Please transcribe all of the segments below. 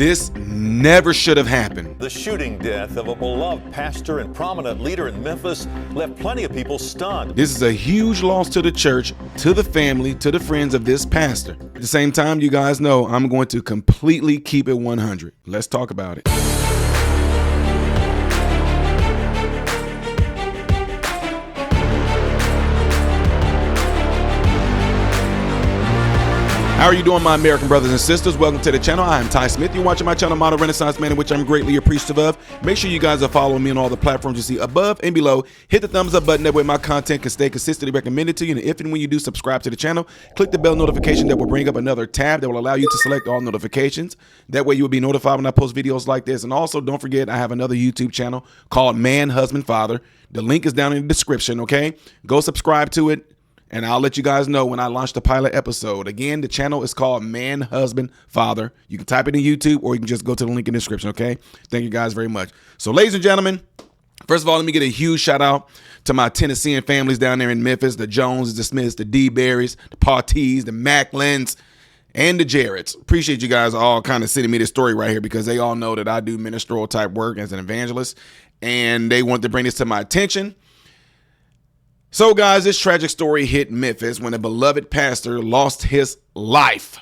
This never should have happened. The shooting death of a beloved pastor and prominent leader in Memphis left plenty of people stunned. This is a huge loss to the church, to the family, to the friends of this pastor. At the same time, you guys know I'm going to completely keep it 100. Let's talk about it. How are you doing, my American brothers and sisters? Welcome to the channel. I am Ty Smith. You're watching my channel, Model Renaissance Man, in which I'm greatly appreciative of. Make sure you guys are following me on all the platforms you see above and below. Hit the thumbs up button. That way my content can stay consistently recommended to you. And if and when you do subscribe to the channel, click the bell notification that will bring up another tab that will allow you to select all notifications. That way you will be notified when I post videos like this. And also, don't forget, I have another YouTube channel called Man, Husband, Father. The link is down in the description, okay? Go subscribe to it. And I'll let you guys know when I launch the pilot episode. Again, the channel is called Man, Husband, Father. You can type it in YouTube or you can just go to the link in the description, okay? Thank you guys very much. So, ladies and gentlemen, first of all, let me get a huge shout out to my Tennessean families down there in Memphis, the Joneses, the Smiths, the D-Berries, the Partees, the Macklins, and the Jarretts. Appreciate you guys all kind of sending me this story right here because they all know that I do ministerial type work as an evangelist, and they want to bring this to my attention. So, guys, this tragic story hit Memphis when a beloved pastor lost his life.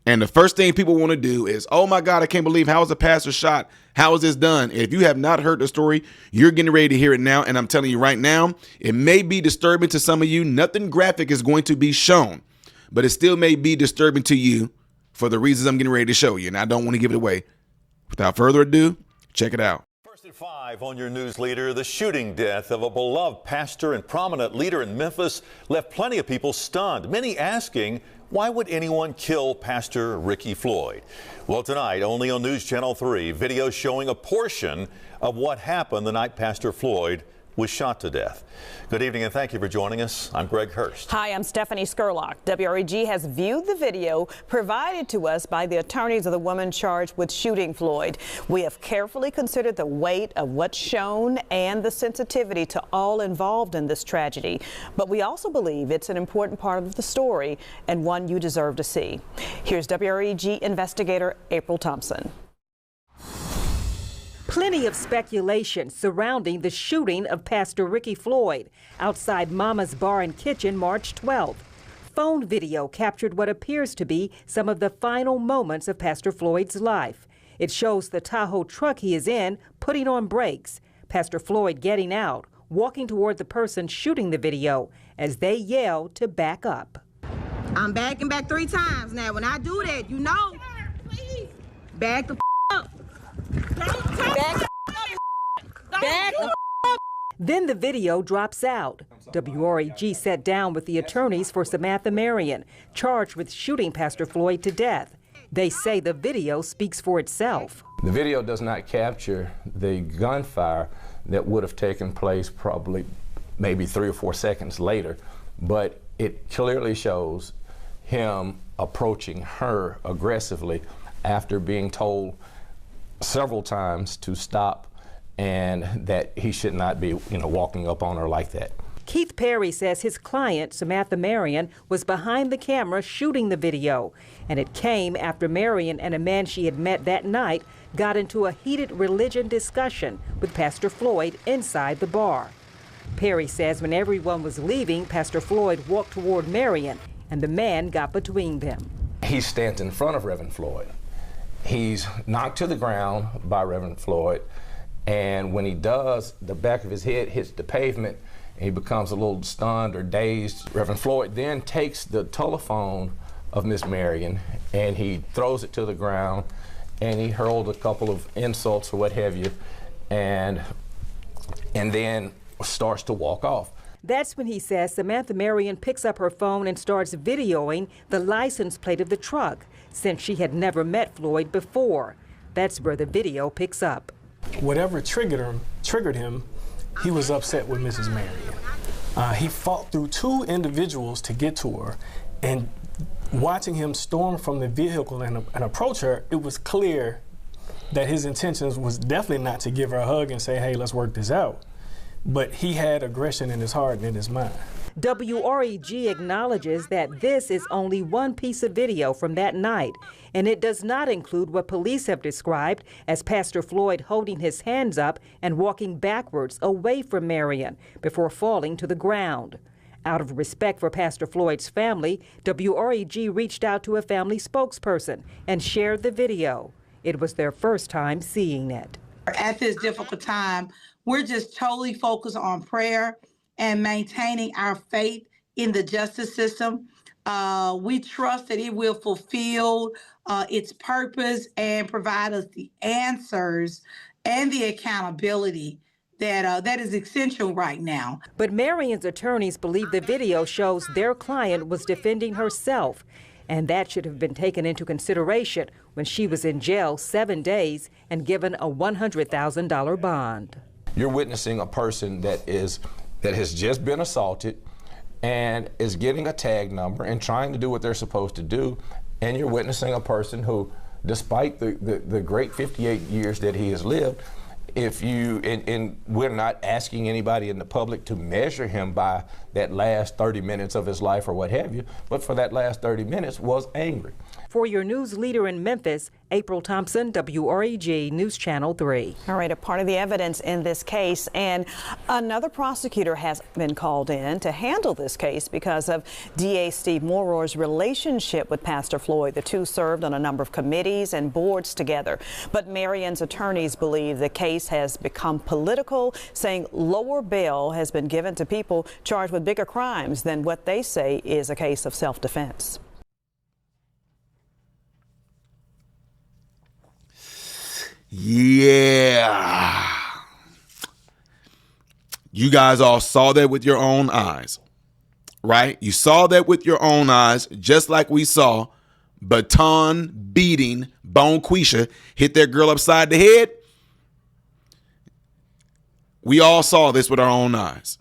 And the first thing people want to do is, oh, my God, I can't believe, how is a pastor shot? How is this done? If you have not heard the story, you're getting ready to hear it now. And I'm telling you right now, it may be disturbing to some of you. Nothing graphic is going to be shown, but it still may be disturbing to you for the reasons I'm getting ready to show you. And I don't want to give it away. Without further ado, check it out. At 5 on your news leader, the shooting death of a beloved pastor and prominent leader in Memphis left plenty of people stunned, many asking, why would anyone kill Pastor Ricky Floyd? Well, tonight, only on News Channel 3, video showing a portion of what happened the night Pastor Floyd was shot to death. Good evening and thank you for joining us. I'm Greg Hurst. Hi, I'm Stephanie Skurlock. WREG has viewed the video provided to us by the attorneys of the woman charged with shooting Floyd. We have carefully considered the weight of what's shown and the sensitivity to all involved in this tragedy. But we also believe it's an important part of the story and one you deserve to see. Here's WREG investigator April Thompson. Plenty of speculation surrounding the shooting of Pastor Ricky Floyd outside Mama's Bar and Kitchen March 12th. Phone video captured what appears to be some of the final moments of Pastor Floyd's life. It shows the Tahoe truck he is in putting on brakes, Pastor Floyd getting out, walking toward the person shooting the video as they yell to back up. I'm backing back 3 times now. When I do that, you know, back the up. Then the video drops out. WREG sat down with the attorneys for Samantha Marion, charged with shooting Pastor Floyd to death. They say the video speaks for itself. The video does not capture the gunfire that would have taken place probably maybe 3 or 4 seconds later, but it clearly shows him approaching her aggressively after being told several times to stop and that he should not be, walking up on her like that. Keith Perry says his client, Samantha Marion, was behind the camera shooting the video, and it came after Marion and a man she had met that night got into a heated religion discussion with Pastor Floyd inside the bar. Perry says when everyone was leaving, Pastor Floyd walked toward Marion, and the man got between them. He stands in front of Reverend Floyd. He's knocked to the ground by Reverend Floyd, and when he does, the back of his head hits the pavement, and he becomes a little stunned or dazed. Reverend Floyd then takes the telephone of Miss Marion, and he throws it to the ground, and he hurled a couple of insults or what have you, and then starts to walk off. That's when he says Samantha Marion picks up her phone and starts videoing the license plate of the truck, since she had never met Floyd before. That's where the video picks up. Whatever triggered him, he was upset with Mrs. Marion. He fought through 2 individuals to get to her, and watching him storm from the vehicle and approach her, it was clear that his intentions was definitely not to give her a hug and say, hey, let's work this out. But he had aggression in his heart and in his mind. WREG acknowledges that this is only one piece of video from that night, and it does not include what police have described as Pastor Floyd holding his hands up and walking backwards away from Marion before falling to the ground. Out of respect for Pastor Floyd's family, WREG reached out to a family spokesperson and shared the video. It was their first time seeing it. At this difficult time, we're just totally focused on prayer and maintaining our faith in the justice system. We trust that it will fulfill its purpose and provide us the answers and the accountability that is essential right now. But Marion's attorneys believe the video shows their client was defending herself, and that should have been taken into consideration when she was in jail 7 days and given a $100,000 bond. You're witnessing a person that has just been assaulted and is getting a tag number and trying to do what they're supposed to do, and you're witnessing a person who, despite the great 58 years that he has lived, and we're not asking anybody in the public to measure him by that last 30 minutes of his life or what have you, but for that last 30 minutes was angry. For your news leader in Memphis, April Thompson, WREG News Channel 3. All right, a part of the evidence in this case, and another prosecutor has been called in to handle this case because of DA Steve Moro's relationship with Pastor Floyd. The two served on a number of committees and boards together. But Marion's attorneys believe the case has become political, saying lower bail has been given to people charged with bigger crimes than what they say is a case of self-defense. Yeah. You guys all saw that with your own eyes, right? You saw that with your own eyes, just like we saw baton beating Boeykens hit that girl upside the head. We all saw this with our own eyes.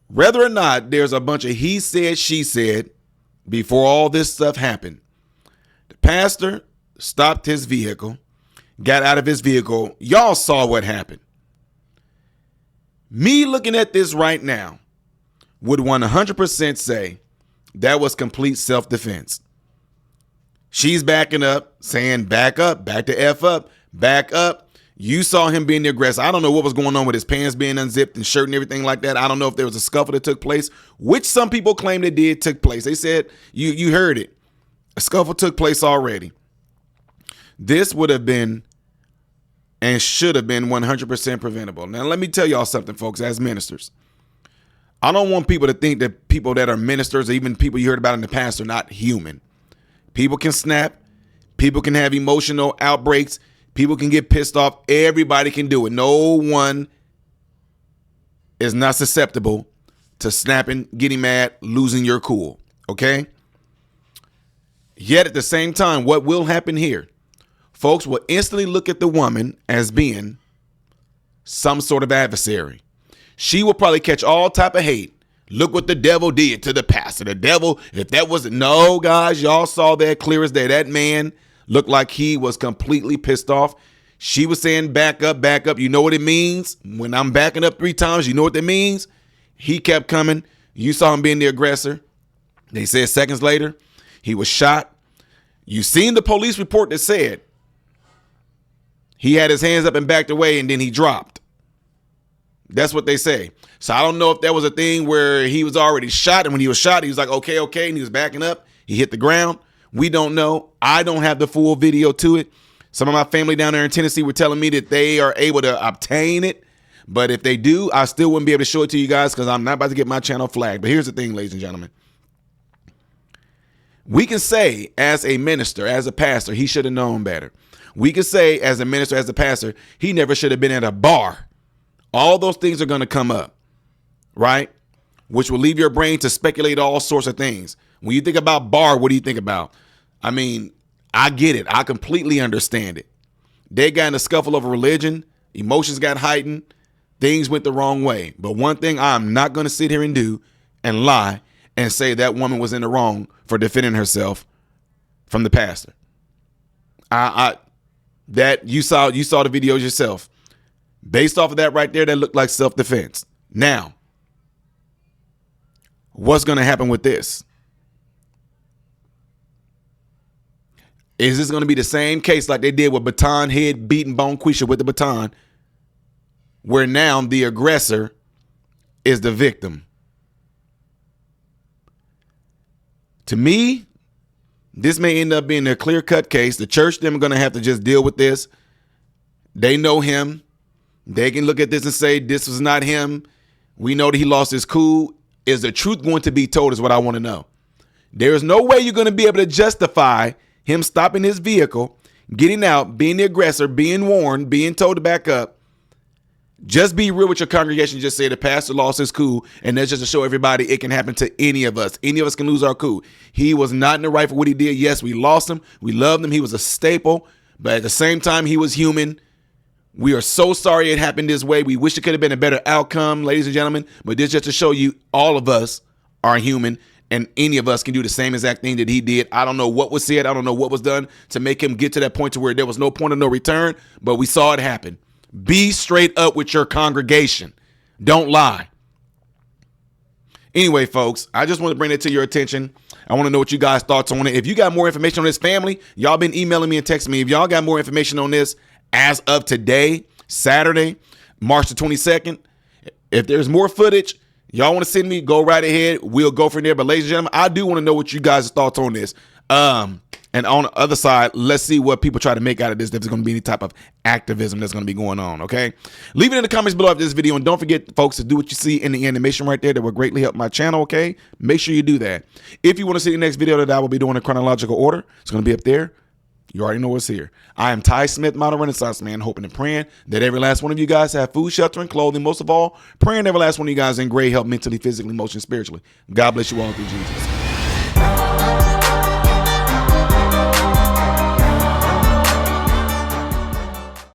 Whether or not there's a bunch of he said, she said before all this stuff happened, the pastor stopped his vehicle, got out of his vehicle. Y'all saw what happened. Me looking at this right now would 100% say that was complete self-defense. She's backing up, saying back up, back to F up, back up. You saw him being the aggressor. I don't know what was going on with his pants being unzipped and shirt and everything like that. I don't know if there was a scuffle that took place, which some people claim that did took place. They said, you heard it. A scuffle took place already. This would have been and should have been 100% preventable. Now, let me tell y'all something, folks, as ministers. I don't want people to think that people that are ministers or even people you heard about in the past are not human. People can snap. People can have emotional outbreaks. People can get pissed off. Everybody can do it. No one is not susceptible to snapping, getting mad, losing your cool. Okay? Yet at the same time, what will happen here? Folks will instantly look at the woman as being some sort of adversary. She will probably catch all type of hate. Look what the devil did to the pastor. The devil, if that wasn't, no, guys, y'all saw that clear as day. That man looked like he was completely pissed off. She was saying back up, back up. You know what it means? When I'm backing up 3 times, you know what that means? He kept coming. You saw him being the aggressor. They said seconds later, he was shot. You seen the police report that said he had his hands up and backed away and then he dropped. That's what they say. So I don't know if that was a thing where he was already shot, and when he was shot, he was like, okay, and he was backing up. He hit the ground. We don't know. I don't have the full video to it. Some of my family down there in Tennessee were telling me that they are able to obtain it. But if they do, I still wouldn't be able to show it to you guys because I'm not about to get my channel flagged. But here's the thing, ladies and gentlemen. We can say as a minister, as a pastor, he should have known better. We can say as a minister, as a pastor, he never should have been at a bar. All those things are going to come up, right? Which will leave your brain to speculate all sorts of things. When you think about bar, what do you think about? I mean, I get it. I completely understand it. They got in a scuffle over religion. Emotions got heightened. Things went the wrong way. But one thing I'm not going to sit here and do and lie and say that woman was in the wrong for defending herself from the pastor. That you saw the videos yourself. Based off of that right there, that looked like self-defense. Now, what's going to happen with this? Is this going to be the same case like they did with Baton Head beating Boeykens with the baton, where now the aggressor is the victim? To me, this may end up being a clear-cut case. The church, them are going to have to just deal with this. They know him. They can look at this and say, this was not him. We know that he lost his cool. Is the truth going to be told is what I want to know. There is no way you're going to be able to justify him stopping his vehicle, getting out, being the aggressor, being warned, being told to back up. Just be real with your congregation. Just say the pastor lost his cool, and that's just to show everybody it can happen to any of us. Any of us can lose our cool. He was not in the right for what he did. Yes, we lost him. We loved him. He was a staple, but at the same time, he was human. We are so sorry it happened this way. We wish it could have been a better outcome, ladies and gentlemen, but this just to show you all of us are human, and any of us can do the same exact thing that he did. I don't know what was said. I don't know what was done to make him get to that point to where there was no point of no return, but we saw it happen. Be straight up with your congregation. Don't lie. Anyway, folks, I just want to bring it to your attention. I want to know what you guys' thoughts on it. If you got more information on this family, y'all been emailing me and texting me. If y'all got more information on this as of today, Saturday, March the 22nd, if there's more footage, y'all want to send me, go right ahead. We'll go from there. But ladies and gentlemen, I do want to know what you guys' thoughts on this. And on the other side, let's see what people try to make out of this. If there's going to be any type of activism that's going to be going on, okay? Leave it in the comments below after this video. And don't forget, folks, to do what you see in the animation right there. That will greatly help my channel, okay? Make sure you do that. If you want to see the next video that I will be doing in chronological order, it's going to be up there. You already know what's here. I am Ty Smith, Model Renaissance Man, hoping and praying that every last one of you guys have food, shelter, and clothing. Most of all, praying every last one of you guys in great health mentally, physically, emotionally, spiritually. God bless you all through Jesus.